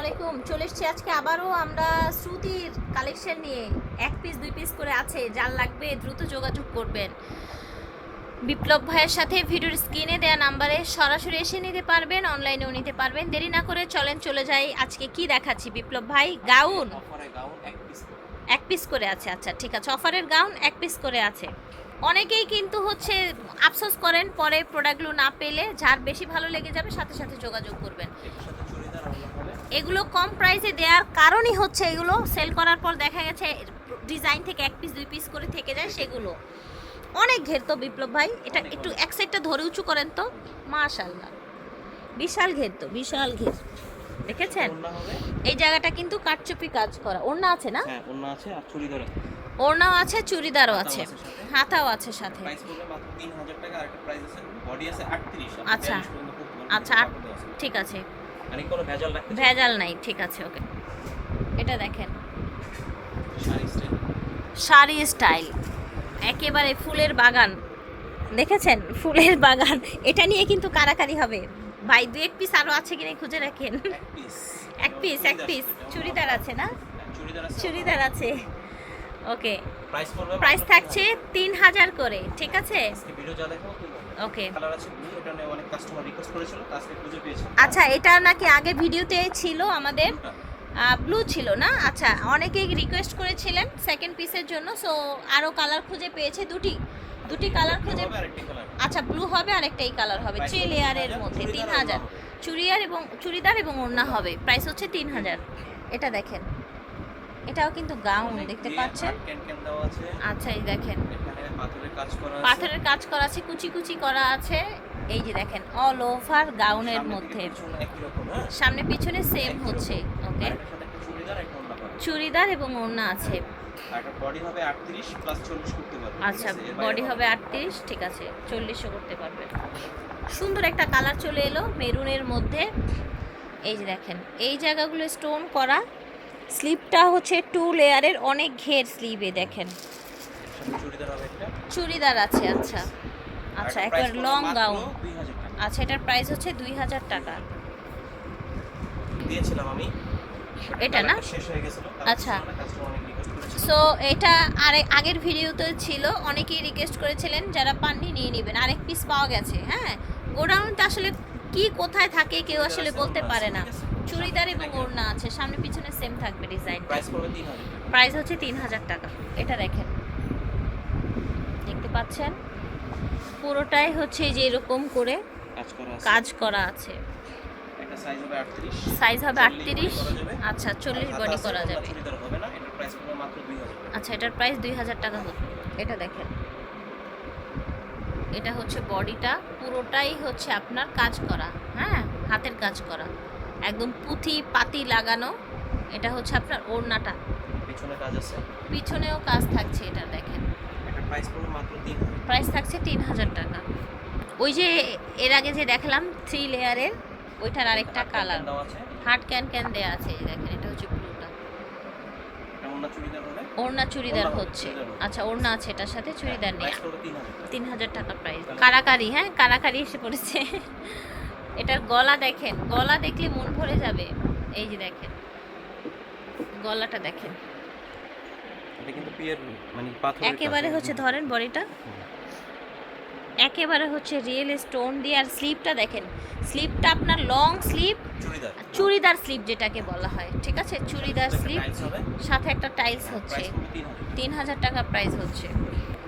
আলাইকুম। চলে এসেছি আজকে আবারও আমরা শ্রুতির কালেকশন নিয়ে। এক পিস দুই পিস করে আছে, যার লাগবে দ্রুত যোগাযোগ করবেন বিপ্লব ভাইয়ের সাথে। ভিডিওর স্ক্রিনে দেওয়া নাম্বারে সরাসরি এসে নিতে পারবেন, অনলাইনেও নিতে পারবেন। দেরি না করে চলেন চলে যাই। আজকে কি দেখাচ্ছি বিপ্লব ভাই? গাউন এক পিস করে আছে। আচ্ছা ঠিক আছে, অফারের গাউন এক পিস করে আছে। অনেকেই কিন্তু হচ্ছে আফসোস করেন পরে প্রোডাক্টগুলো না পেলে, যার বেশি ভালো লেগে যাবে সাথে সাথে যোগাযোগ করবেন। এগুলো কম প্রাইসে দেওয়ার কারণই হচ্ছে এগুলো সেল করার পর দেখা গেছে ডিজাইন থেকে এক পিস দুই পিস করে থেকে যায়, সেগুলো অনেক ঘের। তো বিপ্লব ভাই এটা একটু এক সাইডটা ধরে উঁচু করেন তো। মাশাআল্লাহ, বিশাল ঘের, তো বিশাল ঘের দেখেছেন। এই জায়গাটা কিন্তু কাটচুপি কাজ করা। ওড়না আছে না? হ্যাঁ, ওড়না আছে আর চুড়িদার আছে। ওড়নাও আছে, চুড়িদারও আছে, হাতাও আছে সাথে। প্রাইস পড়বে মাত্র 3000 টাকা। আর একটা প্রাইস আছে, বডি আছে 38। আচ্ছা আচ্ছা, ঠিক আছে, মানে কোনো ভেজাল রাখতে ভেজাল নাই, ঠিক আছে ওকে। এটা দেখেন শাড়ি স্টাইল, শাড়ি স্টাইল, একেবারে ফুলের বাগান। দেখেছেন ফুলের বাগান। এটা নিয়ে কিন্তু কারাকারি হবে ভাই। দু এক পিস আরো আছে কিনা খুঁজে রাখেন। এক পিস এক পিস এক পিস চুড়িদার আছে না? চুড়িদার আছে, চুড়িদার আছে ওকে। প্রাইস পড়বে, প্রাইস থাকছে 3000 করে, ঠিক আছে আজকে ভিডিও যা দেখাবো ওকে। কালার আছে ব্লু, এটা নিয়ে অনেক কাস্টমার রিকোয়েস্ট করেছিল, আজকে খুঁজে পেয়েছি। আচ্ছা, এটা নাকি আগে ভিডিওতে ছিল আমাদের ব্লু ছিল না? আচ্ছা, অনেকেই রিকোয়েস্ট করেছিলেন সেকেন্ড পিসের জন্য, সো আরও কালার খুঁজে পেয়েছে। দুটি কালার খুঁজে। আচ্ছা, ব্লু হবে আর একটা এই কালার হবে, 3 লেয়ারের মধ্যে 3000। চুড়িদার এবং ওড়না হবে। প্রাইস হচ্ছে 3000। এটা দেখেন, এটাও কিন্তু গাউন দেখতে পাচ্ছেন। আচ্ছা এই দেখেন, পাথরের কাজ করা আছে, কুচি কুচি করা আছে। এই যে দেখেন অল ওভার গাউনের মধ্যে, সামনে পিছনে সেম হচ্ছে ওকে। চুড়িদার এবং ওড়না আছে। আচ্ছা, বডি হবে 38, ঠিক আছে, 40ও করতে পারবে। সুন্দর একটা কালার চলে এলো মেরুনের মধ্যে। এই যে দেখেন, এই জায়গাগুলো স্টোন করা। স্লিভটা হচ্ছে 2 লেয়ারের, অনেক ঘের স্লিভে দেখেন। চুড়িদার আছে। আচ্ছা আচ্ছা, একবার লং গাউন। আচ্ছা, এটার প্রাইস হচ্ছে 2000 টাকা দিয়েছিলাম আমি, এটা না? শেষ হয়ে গেছিল। আচ্ছা, সো এটা আগের ভিডিওতে ছিল, অনেকেই রিকোয়েস্ট করেছিলেন, যারা পাননি নিয়ে নেবেন। আরেক পিস পাওয়া গেছে। হ্যাঁ, গোডাউনটা আসলে কি কোথায় থাকে কেউ আসলে বলতে পারে না। চুড়িদার এবং ওড়না আছে, সামনে পিছনে সেম থাকবে ডিজাইন। প্রাইস পড়বে 3000। প্রাইস হচ্ছে 3000 টাকা। এটা দেখেন, দেখতে পাচ্ছেন পুরোটাই হচ্ছে যে এরকম করে কাজ করা আছে। একটা সাইজ হবে 38, সাইজ হবে 38। আচ্ছা, 40 বডি করা যাবে। চুড়িদার হবে না, এটার প্রাইস পড়বে মাত্র 2000। আচ্ছা, এটার প্রাইস 2000 টাকা হবে। এটা দেখেন, এটা হচ্ছে বডিটা, পুরোটাই হচ্ছে আপনার কাজ করা। হ্যাঁ, হাতের কাজ করা, একদম পুঁথি পাতি লাগানো। এটা হচ্ছে আপনার ওড়নাটা, পিছনে কাজ আছে, পিছনেও কাজ থাকছে। এটা দেখেন, এটার প্রাইস পড়বে মাত্র 3000। প্রাইস থাকছে 3000 টাকা। ওই যে এর আগে যে দেখালাম 3 লেয়ারের, ওইটার আরেকটা কালার হার্ড ক্যান দেয়া আছে। এই দেখেন, এটা হচ্ছে ব্লুটা। ওড়না চুড়িদার হচ্ছে। আচ্ছা, ওড়না আছে এটার সাথে, চুড়িদার নেই। 3000 টাকা প্রাইস। কারাকারি, হ্যাঁ কারাকারি এসে পড়েছে। এটার গলা দেখেন, গলা দেখলে মন ভরে যাবে। এই যে দেখেন গলাটা দেখেন, এটা কিন্তু পিওর মানে পাথরের একেবারে হচ্ছে ধরেন বডিটা একেবারে হচ্ছে রিয়েল স্টোন দিয়ে। আর স্লিভটা দেখেন, স্লিভটা আপনার লং স্লিভ, চুড়িদার স্লিভ যেটাকে বলা হয়, ঠিক আছে, চুড়িদার স্লিভ সাথে একটা টাইলস হচ্ছে। 3000 টাকা প্রাইস হচ্ছে।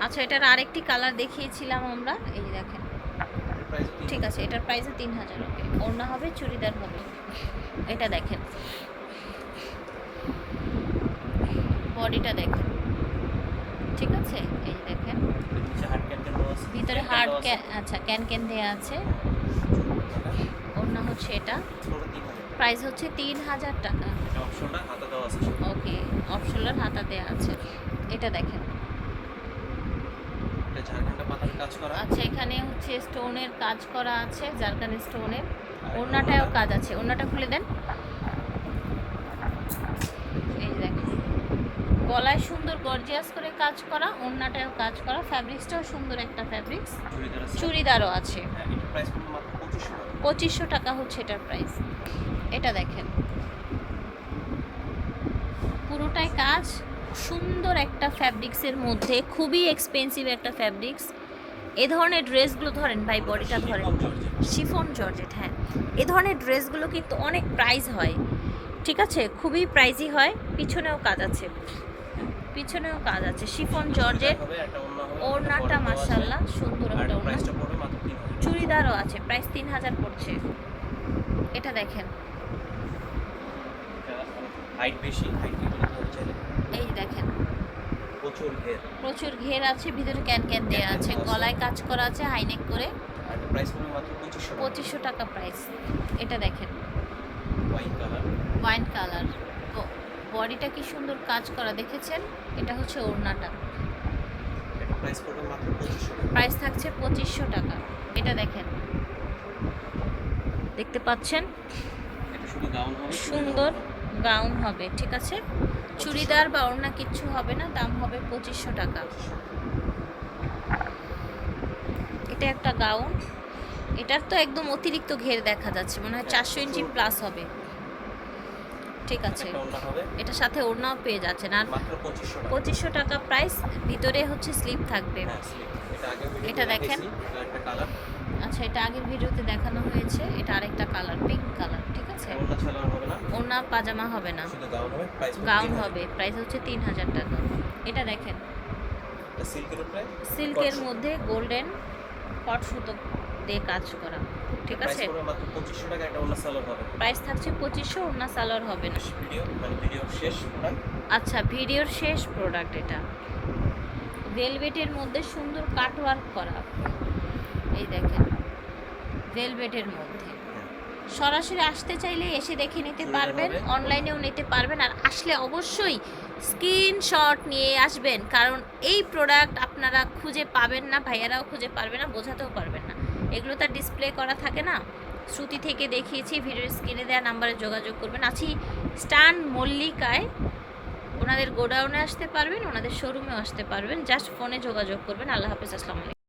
আচ্ছা, এটার আরেকটি কালার দেখিয়েছিলাম আমরা, এই যে দেখেন, ঠিক আছে, এটার প্রাইসও 3000। ওকে, ওড়না হবে, চুড়িদার হবে। এটা দেখেন, বডিটা দেখেন, ঠিক আছে, এই যে দেখেন ভিতরে হার্ড আচ্ছা ক্যান দেওয়া আছে। ওড়না হচ্ছে এটা, প্রাইস হচ্ছে 3000 টাকা। ওকে, অপশনাল হাতা দেওয়া আছে। এটা দেখেন, আচ্ছা, এখানে হচ্ছে স্টোনের কাজ করা আছে, জারকান স্টোনের। ওড়নাটাও কাজ আছে। ওড়নাটা খুলে দেন। এই দেখেন, গলায় সুন্দর গর্জিয়াস করে কাজ করা, ওড়নাটাও কাজ করা, ফ্যাব্রিক্সটাও সুন্দর একটা ফ্যাব্রিক্স। চুড়িদারও আছে। 2500 টাকা হচ্ছে এটার প্রাইস। এটা দেখেন, কাজ, সুন্দর একটা ফ্যাব্রিক্সের মধ্যে, খুবই এক্সপেন্সিভ একটা ফ্যাব্রিক্স। এ ধরনের ড্রেসগুলো ধরেন ভাই, বডিটা ধরেন, শিফন জর্জেট, হ্যাঁ এ ধরনের ড্রেসগুলো কিন্তু অনেক প্রাইস হয়, ঠিক আছে, খুবই প্রাইসই হয়। পিছনেও কাজ আছে, পিছনেও কাজ আছে, শিফন জর্জেট। ওড়নাটা মাশাআল্লাহ সুন্দর একটা ওড়না, প্রাইসটা পড়বে মাত্র 3000। চুড়িদারও আছে, প্রাইস 3000 পড়ছে। এটা দেখেন, হাইট বেশি, হাইট কি বলতে হবে চাইলে। এই দেখেন প্রচুর ঘের। প্রচুর ঘের আছে, ভিতরে ক্যান ক্যান দেওয়া আছে, গলায় কাজ করা আছে হাইনেক করে। আর প্রাইস পড়বে মাত্র 2500 টাকা। 2500 টাকা প্রাইস। এটা দেখেন হোয়াইট কালার। ওয়াইন কালার, বডিটা কি সুন্দর কাজ করা দেখেছেন। এটা হচ্ছে ওড়নাটা, এটা প্রাইস পড়বে মাত্র 2500 টাকা। প্রাইস থাকছে 2500 টাকা। এটা দেখেন, দেখতে পাচ্ছেন এটা শুধু গাউন হবে, সুন্দর গাউন হবে, ঠিক আছে, চুড়িদার বা ওড়না কিচ্ছু হবে না, দাম হবে 2500 টাকা। এটা একটা গাউন, এটার তো একদম অতিরিক্ত ঘের দেখা যাচ্ছে, মনে হয় 400 ইঞ্চি প্লাস হবে, ঠিক আছে। একটা ওড়না হবে এটার সাথে ওড়নাও পেয়ে যাচ্ছেন, আর মাত্র 2500 টাকা। 2500 টাকা প্রাইস। ভিতরে হচ্ছে স্লিপ থাকবে। হ্যাঁ, স্লিপ। এটা আগে এটা দেখেন। এটা একটা কালার। আচ্ছা, এটা আগের ভিডিওতে দেখানো হয়েছে, এটা আরেকটা কালার, পিঙ্ক কালার, ঠিক আছে। ওড়না ছাড়া হবে না, ওড়না পাজামা হবে না, শুধু গাউন হবে, প্রাইস গাউন হবে, প্রাইস হচ্ছে 3000 টাকা। এটা দেখেন এটা সিল্কের উপরে, সিল্কের মধ্যে গোল্ডেন কট সুতো দিয়ে কাজ করা, ঠিক প্রাইস আছে। পড়বে মাত্র 2500 টাকা। এটা ওড়না সালোয়ার হবে। প্রাইস থাকছে 2500, ওড়না সালোয়ার হবে না। ভিডিও শেষ প্রোডাক্ট। আচ্ছা, ভিডিওর শেষ প্রোডাক্ট এটা, ভেলভেটের মধ্যে সুন্দর কাটওয়ার্ক করা, এই দেখেন ভেলভেটের মধ্যে। সরাসরি আসতে চাইলে এসে দেখে নিতে পারবেন, অনলাইনেও নিতে পারবেন, আর আসলে অবশ্যই স্ক্রিনশট নিয়ে আসবেন, কারণ এই প্রোডাক্ট আপনারা খুঁজে পাবেন না, ভাইয়ারাও খুঁজে পারবে না, বোঝাতেও পারবেন না, এগুলো তার ডিসপ্লে করা থাকে না। শ্রুতি থেকে দেখিয়েছি, ভিডিওর স্ক্রিনে দেওয়া নাম্বারে যোগাযোগ করবেন। আছি স্টান মল্লিকায়, ওনাদের গোডাউনে আসতে পারবেন, ওনাদের শোরুমেও আসতে পারবেন, জাস্ট ফোনে যোগাযোগ করবেন। আল্লাহ হাফেজ, আসসালামু আলাইকুম।